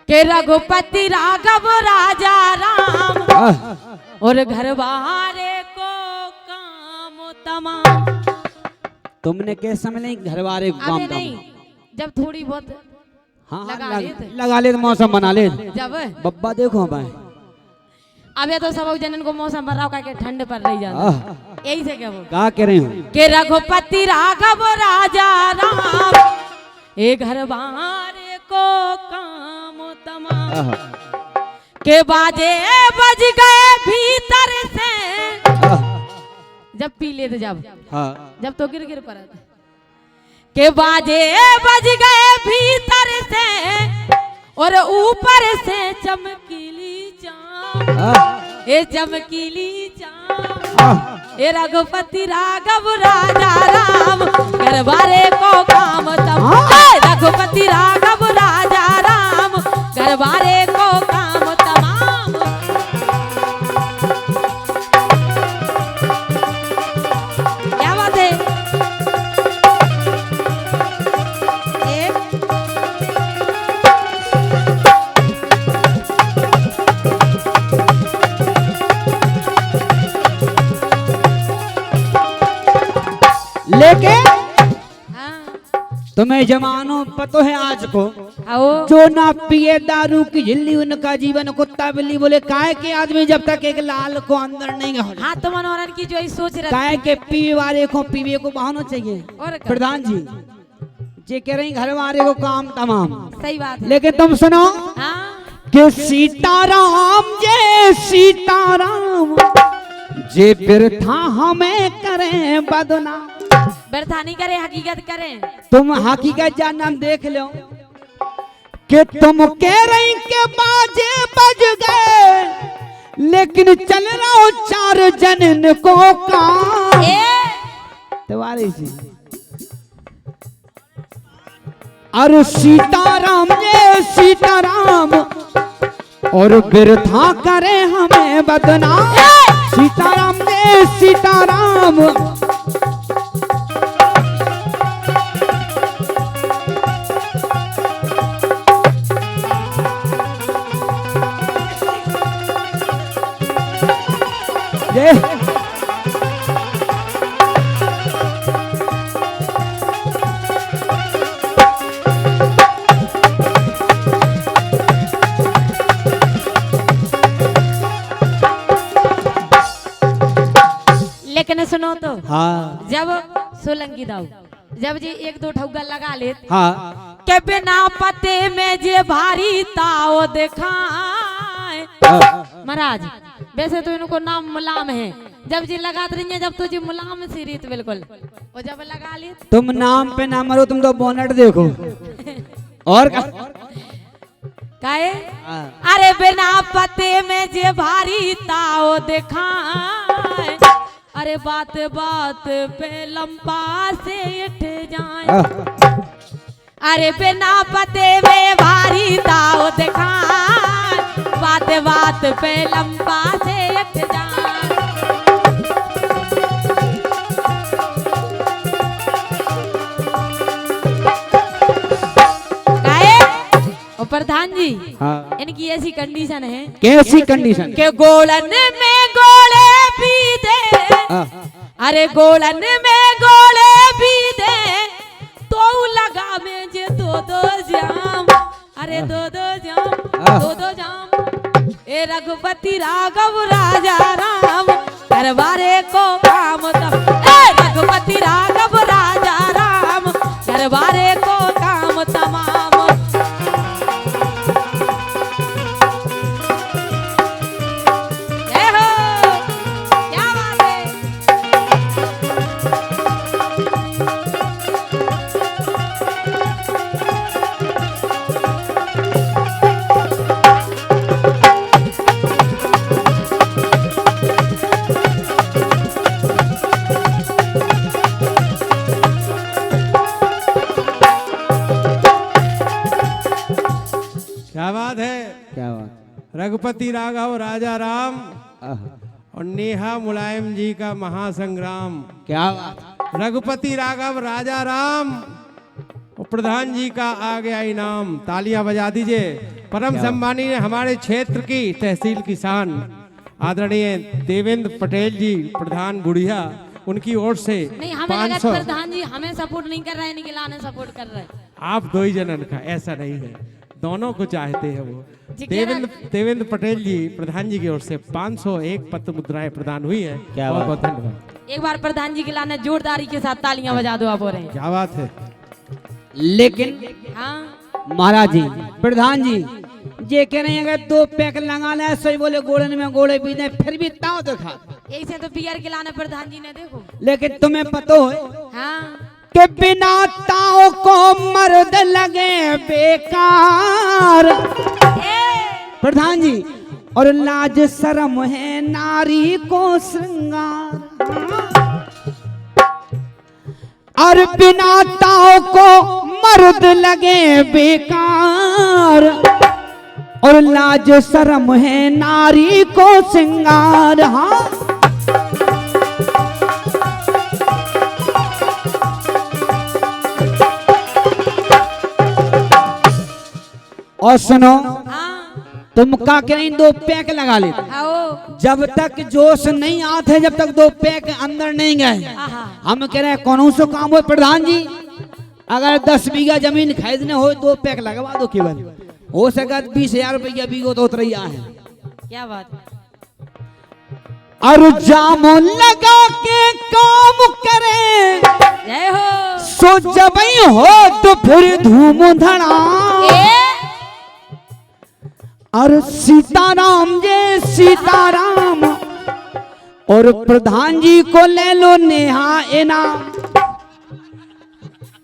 के रघुपति राघव राजा राम और घर वाले को काम तमाम। तुमने कैसे समझ नहीं घर वाले को काम नहीं, जब थोड़ी बहुत हाँ लगा ले तो मौसम बना ले जब बब्बा देखो भाई अब तो सब जनन को मौसम भर रहा है ठंड पड़ रही जाता यही से क्या वो क्या कह रहे हो के रघुपति राघव राजा राम ए घर वाले को काम तमाम। के बाजे बज गए भीतर से जब पी ले तो जब तो गिर पर के बाजे बज गए भीतर से और ऊपर से चमकीली चाँद ए चमकीली चाँद ए रघुपति राघव राजा राम घर वाले को काम तमाम। रघुपति राघव राजा राम घर वाले को काम तमाम। क्या बात है लेके तुम्हें जमानो पतो है आज को जो ना पिए दारू की झिल्ली उनका जीवन कुत्ता बिल्ली बोले काय के आदमी जब तक एक लाल को अंदर नहीं हो। हाँ तो मनोरंजन की जो सोच रहा काय के पीवे वाले को पीवे को बहाना चाहिए। और प्रधान जी जे कह रही घर वाले को काम तमाम सही बात है। लेकिन तुम सुनो कि सीताराम जे बिरथा हमें करें बदनाम व्यर्था नहीं करे हकीकत करें। तुम हकीकत जानना देख लो कि तुम कह रही के बाजे बज गए लेकिन चल रहा हो चार जनन को काम तुम्हारी सी अरे सीताराम और बिरथा करे हमें बदनाम। सीताराम लेकिन सुनो तो हाँ जब सोलंकी दाऊ जब जी एक दो ठौगा लगा ले हाँ के बिना पते में जे भारी ताओ दिखाए महाराज वैसे तो इनको नाम मुलाम है जब जी लगा रही है जब तो जी मुलाम सी रीत बिल्कुल और जब लगा ले तुम नाम पे ना मरो तुम तो बोनट देखो और काहे अरे बिना पते में जे भारी ताओ दिखाए अरे बात बात पे लंबा से उठ जाए। अरे बिना पते में भारी ताओ दिखाए बात बात पे लंबा से उठ जाए। प्रधान जी हाँ। इनकी ऐसी कंडीशन है कैसी कंडीशन के गोलन में गोले भी दे अरे गोलन में गोले भी दे तो लगा में जे दो जाम अरे दो जाम ए रघुपति राघव राजा राम दरबारे को काम रघुपति राघव राजा राम दरबारे को काम तमाम। क्या बात है क्या बात रघुपति राघव राजा राम और नेहा मुलायम जी का महासंग्राम। क्या बात रघुपति राघव राजा राम और प्रधान जी का आ गया इनाम। तालियां बजा दीजिए। परम सम्मानीय हमारे क्षेत्र की तहसील किसान आदरणीय देवेंद्र पटेल जी प्रधान बुढ़िया, उनकी ओर से नहीं हमें लगा 500। प्रधान जी हमें सपोर्ट नहीं कर रहे हैं, निखिलाने सपोर्ट कर रहे हैं। आप दो ही जनन का, ऐसा नहीं है, दोनों को चाहते हैं वो। जी, क्या देवेंद्र पटेल जी प्रधान जी की ओर से 501 पत्र मुद्राएं प्रदान हुई है। क्या बहुत बात। बहुत धन्यवाद। एक बार प्रधान जी के लाने जोरदारी के साथ तालियां बजा दो आप हो रहे हैं। क्या बात है। लेकिन हाँ महाराज जी, प्रधान जी ये कह रहे हैं अगर 2 पैक लगा ले सही बोले गोड़न में गोड़े भी नहीं, फिर भी ताव दिखा। ऐसे तो बियर के लाने प्रधान जी ने देखो। लेकिन तुम्हें पता हो हाँ कि बिना ताव को मर्द लगे बेकार। प्रधान जी, और लाज शर्म है नारी को श्रृंगार। और बिना ताव को मर्द लगे बेकार, और लाज शर्म है नारी को श्रृंगार। हाँ और सुनो, हाँ तुम का के नहीं 2 पैक लगा ले। आओ जब तक जोश नहीं आते, जब तक 2 पैक अंदर नहीं गए, आहा। हम कह रहे हैं कौन सा काम हो प्रधान जी, अगर 10 बीघा जमीन खरीदने हो 2 पैक लगवा दो केवल, हो सका 20,000 रुपया बीघो तो उतरिया है। क्या बात है। और जामो लगा के काम करे, जय हो। सो जब हो तो फिर धूम धड़ा। और सीताराम जय सीताराम, और प्रधान जी को ले लो नेहा इनाम।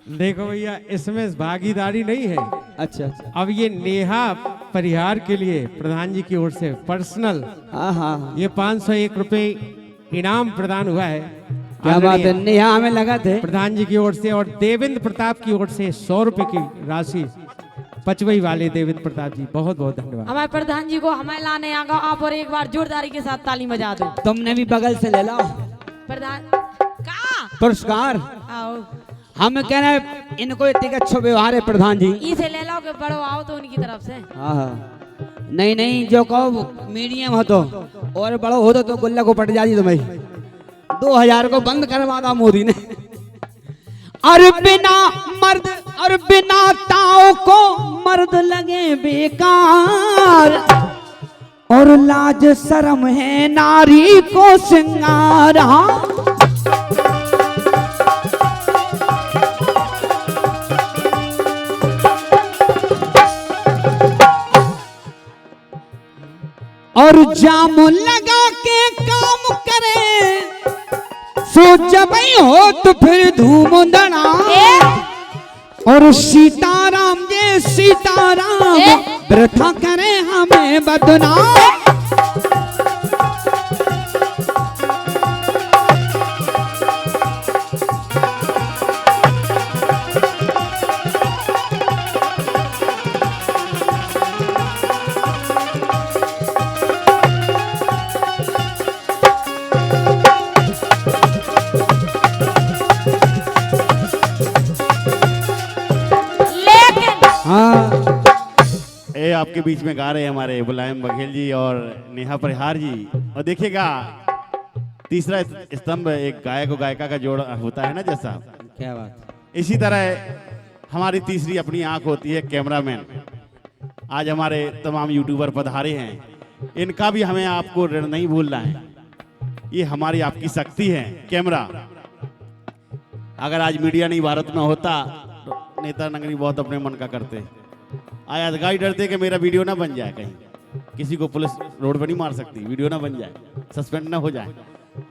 देखो भैया, इसमें भागीदारी नहीं है। अच्छा अच्छा, अब ये नेहा परिहार के लिए प्रधान जी की ओर से पर्सनल हाँ हाँ, ये 501 रुपए इनाम प्रदान हुआ है। क्या बात है। नेहा हमें लगा थे प्रधान जी की ओर से, और देवेंद्र प्रताप की ओर से 100 रुपए की राशि, पचवई वाले देवेंद्र प्रताप जी, बहुत बहुत धन्यवाद। हमारे प्रधान जी को हमें लाने आ गए आप, और एक बार जोरदारी के साथ ताली बजा दो। तुमने भी बगल से ले लो प्रधान का पुरस्कार। आओ हम कह रहे हैं इनको इतने अच्छा व्यवहार है प्रधान जी। इसे ले लो के बड़ो आओ तो उनकी तरफ से। हाँ हाँ, नहीं नहीं, जो कहो मीडियम हो तो, और बड़ो हो तो गुल्ला को पट जाती तुम्हें। 2000 को बंद करवा दा मोदी ने। और बिना मर्द, और बिना ताव को मर्द लगे बेकार, और लाज शर्म है नारी को श्रृंगार। हाँ और जाम लगा के काम करे, सो जब हो तो फिर धूम धड़ा। और सीताराम जय सीताराम, वृथा करे हमें बदनाम। हाँ, ये आपके बीच में गा रहे हैं हमारे मुलायम बघेल जी और नेहा परिहार जी। और देखिएगा, तीसरा स्तंभ एक गायक और गायिका का जोड़ होता है ना, जैसा क्या बात। इसी तरह हमारी तीसरी अपनी आंख होती है कैमरामैन। आज हमारे तमाम यूट्यूबर पधारे हैं, इनका भी हमें आपको ऋण नहीं भूलना है। ये हमारी आपकी शक्ति है, कैमरा। अगर आज मीडिया नहीं भारत में होता, तो नेता नगरी बहुत अपने मन का करते। आज अधिकारी डरते कि मेरा वीडियो ना बन जाए, कहीं किसी को पुलिस रोड पर नहीं मार सकती, वीडियो ना बन जाए, सस्पेंड ना हो जाए।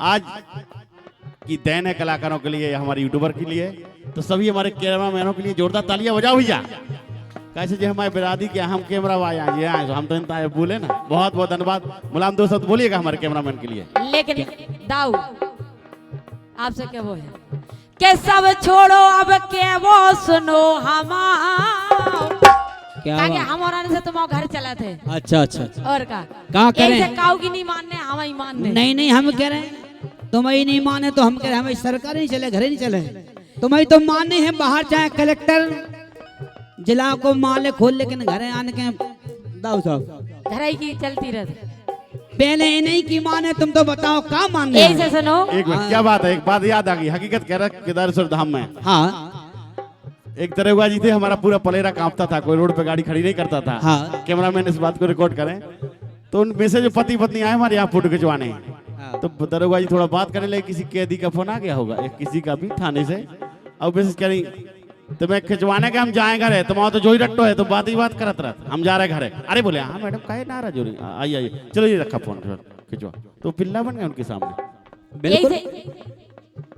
आज की देन है कलाकारों के लिए, हमारे यूट्यूबर के लिए, तो सभी हमारे कैमरामैनों के लिए जोरदार तालियां बजाओ भैया। कैसे जो हमारे बिरादरी के हम कैमरा वाले हैं, हम तो इनता बोले ना। बहुत बहुत धन्यवाद। मुलायम दोस्तों बोलिएगा हमारे कैमरामैन के लिए। लेकिन दाऊ आपसे क्या वो है कि सब छोड़ो अब के वो सुनो हमारा, क्या ताकि बात। हम और से तुम घर चला थे। अच्छा अच्छा अच्छा। और का कहाँ करें? ऐसे काऊ की नहीं मानने, हम ही मानने। नहीं नहीं, हम कह रहे हैं तुम ही नहीं माने तो हम कह रहे हैं हमें सरकार नहीं चले, घर ही नहीं चले। तुम ही तो माने हैं, बाहर चाहे कलेक्टर जिला को माले खोल, लेकिन घर आने के दाऊ साहब घराई की चलती रहती। पहले नहीं की माने तुम तो बताओ का मान यही से सुनो। एक मिनट, क्या बात है, एक बात याद आ गई, हकीकत कह रहा केदारेश्वर धाम में हाँ एक दरोगा जी थे, हमारा पूरा पलेरा कांपता था, कोई रोड पे गाड़ी खड़ी नहीं करता था। हाँ। कैमरामैन इस बात को रिकॉर्ड करें तो उनमें से जो पति पत्नी आए हमारे यहाँ फोटो खिंचवाने, तो दरोगा जी थोड़ा बात करने लगे, किसी कैदी का फोन आ गया होगा, एक किसी का भी थाने से, अब मैसेज करी तो मैं खिंचवाने के हम जाए घर है, तुम्हारा तो जो ही रट्टो है, तो बात ही बात करत रहा, हम जा रहे घर है। अरे बोले हाँ मैडम काहे नाराज हो रही, आइए आइए, चलो ये रखा फोन खिंचवा, तो पिल्ला बन गया उनके सामने। बिल्कुल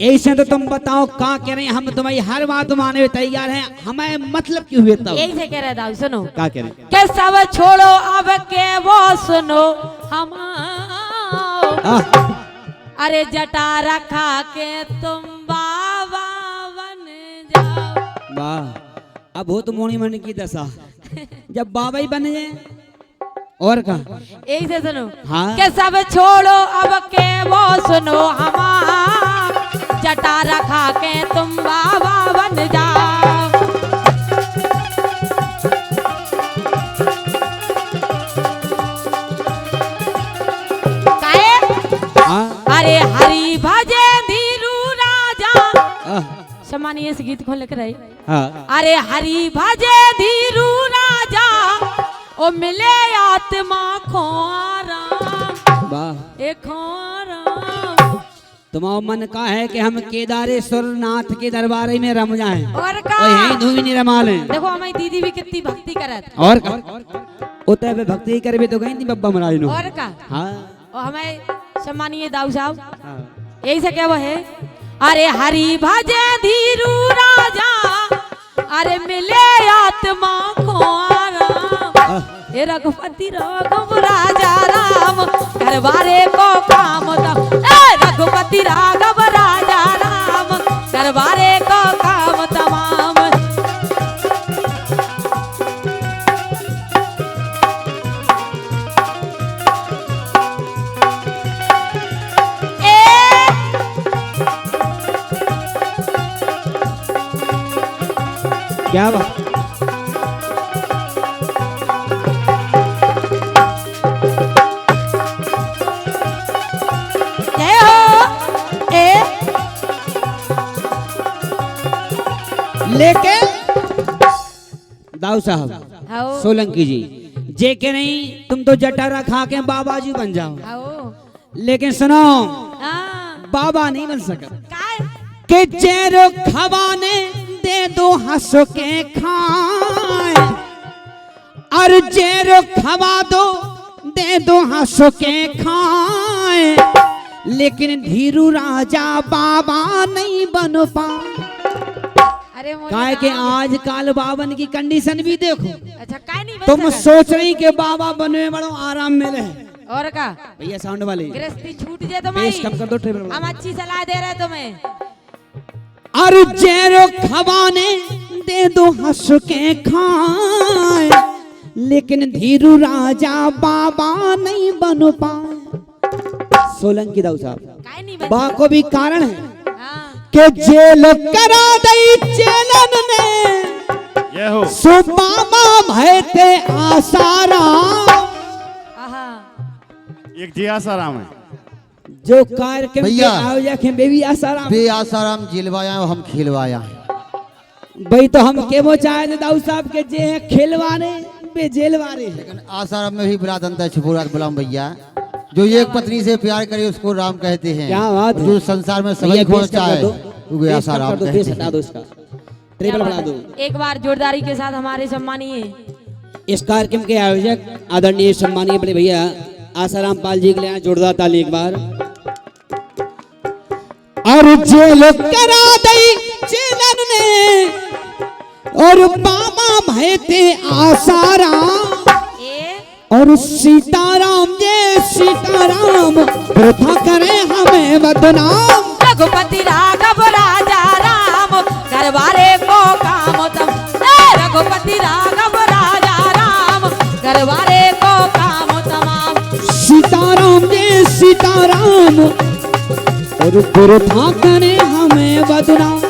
ऐसे तो तुम बताओ का कह रहे हैं, हम तुम्हारी हर बात माने हुए तैयार हैं, हमें मतलब क्यों हुए तब यही से कह रहे दाऊ सुनो। का कह रहे के सब छोड़ो अब के वो सुनो हम, अरे जटा रखा के तुम बाबा बन जाओ। वाह अब हो तो मोनी मन की दशा जब बाबा ही बन जाए और का। यही से सुनो। हाँ। के सब छोड़ो अब के वो सुनो हम, जटा रखा के तुम बाबा बन जाओ। काहे? हाँ अरे हरि भजे धीरू राजा, सम्मानीय से गीत खोल कर आई। हाँ अरे हरि भजे धीरू राजा, ओ मिले आत्मा को आराम, वाह एक आराम। तुम्हारा मन का है कि हम केदारेश्वर नाथ के दरबार में रम जाएं और का और यहीं धूमी नहीं रमा लें। देखो हमारी दीदी भी कितनी भक्ति करत। और का उतने पे भक्ति करबे तो गई थी बब्बा महाराज नो। और का हाँ और हमें सम्मानीय दाऊ साहब हाँ यही से क्या वो है। अरे हरि भजे धीरू राजा, अरे मिले आत्मा को आराम, हे रघुपति राघव राजा राम, करवारे को काम तम। रघुपति राघव राजा राम, करवारे को काम तमाम। क्या बात जय हो। लेके दाऊ साहब आओ सोलंकी जी जे के नहीं तुम तो जटा रखा के बाबा जी बन जाओ, आओ। लेकिन सुनो हाँ, बाबा नहीं बन सका काय? के जेरो खवाने दे दो हंस के खाए, और जेरो खवा दो दे दो हंस के खाए, लेकिन धीरू राजा बाबा नहीं बन पाए। अरे मोरे काय के राम। आज काल बाबन की कंडीशन भी देखो, अच्छा काय नहीं बन तुम सका? सोच रही के बाबा बनने बड़ो आराम मिले। और का भैया साउंड वाले गृहस्थी छूट जाए बेस कम तुम्हारी, कर दो ट्रेवल हम अच्छी सलाह दे रहे हैं तुम्हें। और जेरो खवाने दे दो हंस के खाए, लेकिन धीरू राजा बाबा नहीं बन पाए। सोलंकी दाऊ साहब काय नहीं बन बा को भी कारण है सका? हाँ। के जेल करा दई चेलन ने, ये हो सुबामा भय ते आसाराम। आहा। एक जी आसाराम है, जो कार्यक्रम के भैया। आयोजक हैं बेबी आसाराम, बे आसाराम जिलवाया है, हम खिलवाया है। भाई तो हम के वो चाहे थे दाऊ साहब के जे हैं खेलवाने बे जेलवाने हैं। लेकिन आसाराम में भी बड़ा अंतर छुपुरात गुलाम भैया, जो एक पत्नी से प्यार करे उसको राम कहते हैं। क्या बात है। जो संसार में भैया सभी खोना बेस कम कर चाहे दो, वो बेस कम आसाराम कर दो, कहते बेस हटा हैं। दो इसका ट्रेबल बढ़ा दो। एक बार जोरदारी के साथ हमारे सम्मानीय इस कार्यक्रम के आयोजक आदरणीय सम्मानीय बड़े भैया आसाराम पाल जी के लिए जोरदार ताली एक बार। और जेल करा दई चेलन ने, और बाबा भय ते आसाराम, ए और सीताराम जय सीताराम प्रथा करे हमें बदनाम। रघुपति राघव राजा राम, घरवारे को काम तम। रघुपति राघव राजा राम, घरवारे को काम तमाम। सीताराम जय सीताराम और प्रथा करे हमें बदनाम।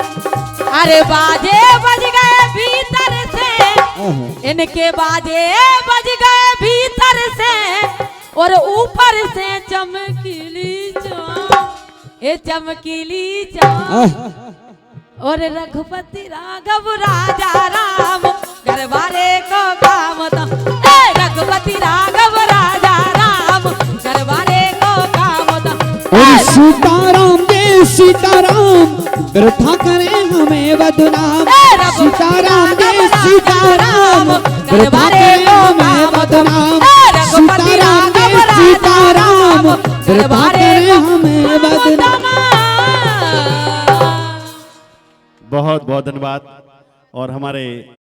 अरे बाजे बज गए भीतर से, इनके बाजे बज गए भीतर से और ऊपर से चमकीली चाँद, ये चमकीली चाँद। और रघुपति राघव राजा राम घरवारे को काम था। रघुपति राघव राजा राम घरवारे को काम था। और सीताराम जय सीताराम वृथा करे हमें बदनाम। सीताराम जय सीताराम वृथा करे हमें बदनाम। सीताराम जय सीताराम वृथा करे हमें बदनाम। बहुत बहुत धन्यवाद। और हमारे